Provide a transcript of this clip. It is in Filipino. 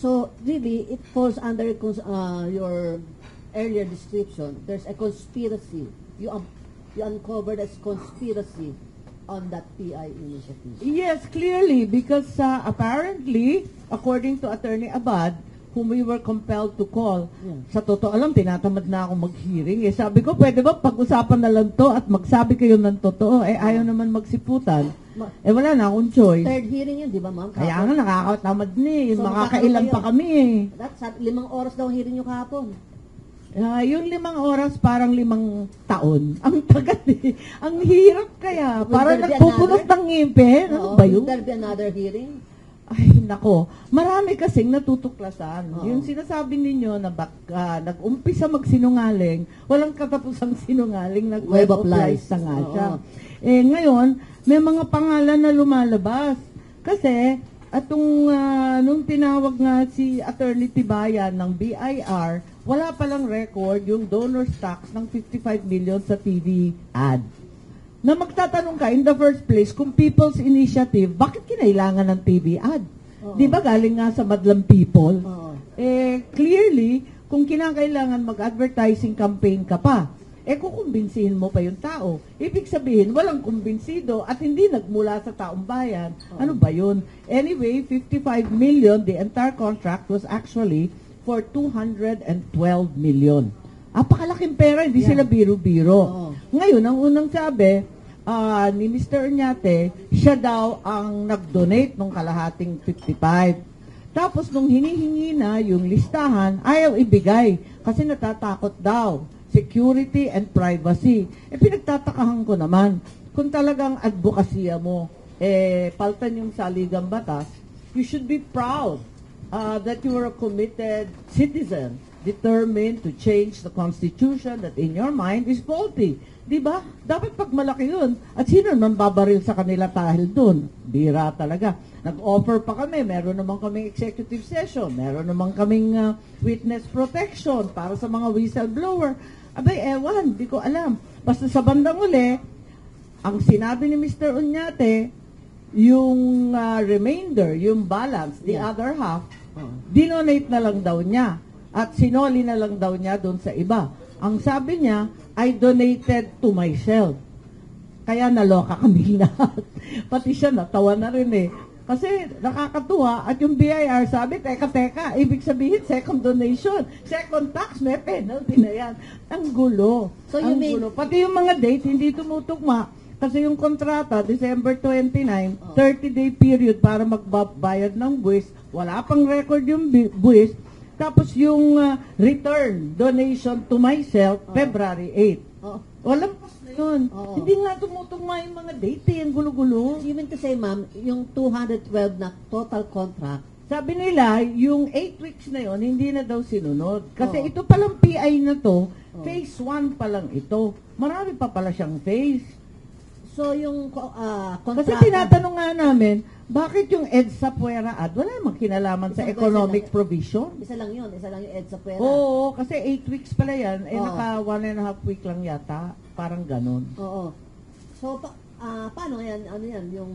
So really, it falls under your earlier description. There's a conspiracy. You uncovered a conspiracy on that PI initiative. Yes, clearly, because apparently, according to Attorney Abad, whom we were compelled to call, sa totoo alam, tinatamad na ako mag-hearing. Sabi ko, pwede ba pag-usapan na lang to at magsabi kayo ng totoo? Ayaw naman magsiputan. Wala na akong choice. Third hearing yun, di ba, ma'am? Kaya nga, nakakatamad na eh. So, Makakailan pa kami eh. That's 5 oras daw ang hearing nyo kahapon. Yung 5 oras, parang 5 taon. Ang tagal eh. Ang hirap kaya. Parang nagpupunos ng ngipin. Ano ba yun? Will there be another hearing? Ay, nako. Marami kasing natutuklasan. Yung sinasabi ninyo na nag-umpisa magsinungaling, walang katapusang sinungaling, nag-web of lies na nga siya. Ngayon, may mga pangalan na lumalabas. Kasi, nung tinawag nga si Attorney Tibayan ng BIR, wala palang record yung donor's tax ng 55 million sa TV ad. Na magtatanong ka, in the first place, kung People's Initiative, bakit kinailangan ng TV ad? Di ba galing nga sa madlang people? Clearly, kung kinakailangan mag-advertising campaign ka pa, kukumbinsihin mo pa yung tao. Ibig sabihin, walang kumbinsido at hindi nagmula sa taong bayan. Ano ba yun? Anyway, 55 million, the entire contract was actually for 212 million. Apakalaking pera, hindi sila biro-biro. Ngayon, ang unang sabi ni Mr. Oñate, siya daw ang nag-donate ng kalahating 55. Tapos, nung hinihingi na yung listahan, ayaw ibigay kasi natatakot daw. Security and privacy. Pinagtatakahan ko naman, kung talagang advokasya mo, paltan yung saligang batas, you should be proud that you are a committed citizen determined to change the Constitution that in your mind is faulty. Diba? Dapat pag malaki yun. At sino naman babaril sa kanila dahil dun? Bira talaga. Nag-offer pa kami. Meron naman kaming executive session. Meron naman kaming witness protection para sa mga whistleblower. Abay, ewan. Di ko alam. Basta sa bandang uli, ang sinabi ni Mr. Oñate, yung remainder, yung balance, the other half, dinonate na lang daw niya. At sinoli na lang daw niya doon sa iba. Ang sabi niya, I donated to myself. Kaya naloka kami lahat. Pati siya natawa na rin eh. Kasi nakakatuwa at yung BIR sabi, teka, ibig sabihin second donation, second tax, may penalty na yan. Ang gulo. So ang gulo. Pati yung mga date, hindi tumutugma. Kasi yung kontrata, December 29, 30-day period para magbabayad ng buwis. Wala pang record yung buwis. Tapos yung return, donation to myself, February 8. Walang pas na yun. Hindi nga tumutugma yung mga date, ang gulo-gulo. You mean to say, ma'am, yung 212 na total contract, sabi nila, yung 8 weeks na yon hindi na daw sinunod. Kasi ito palang PI na to, phase 1 pa lang ito. Marami pa pala siyang phase. So yung contract... Kasi tinatanong nga namin, bakit yung EDSA Puera ad, wala namang kinalaman sa economic provision? Isa lang yung EDSA Puera. Oo, kasi 8 weeks pala yan, naka 1.5 week lang yata, parang ganon. Oo. So, paano yan? Ano yan? Yung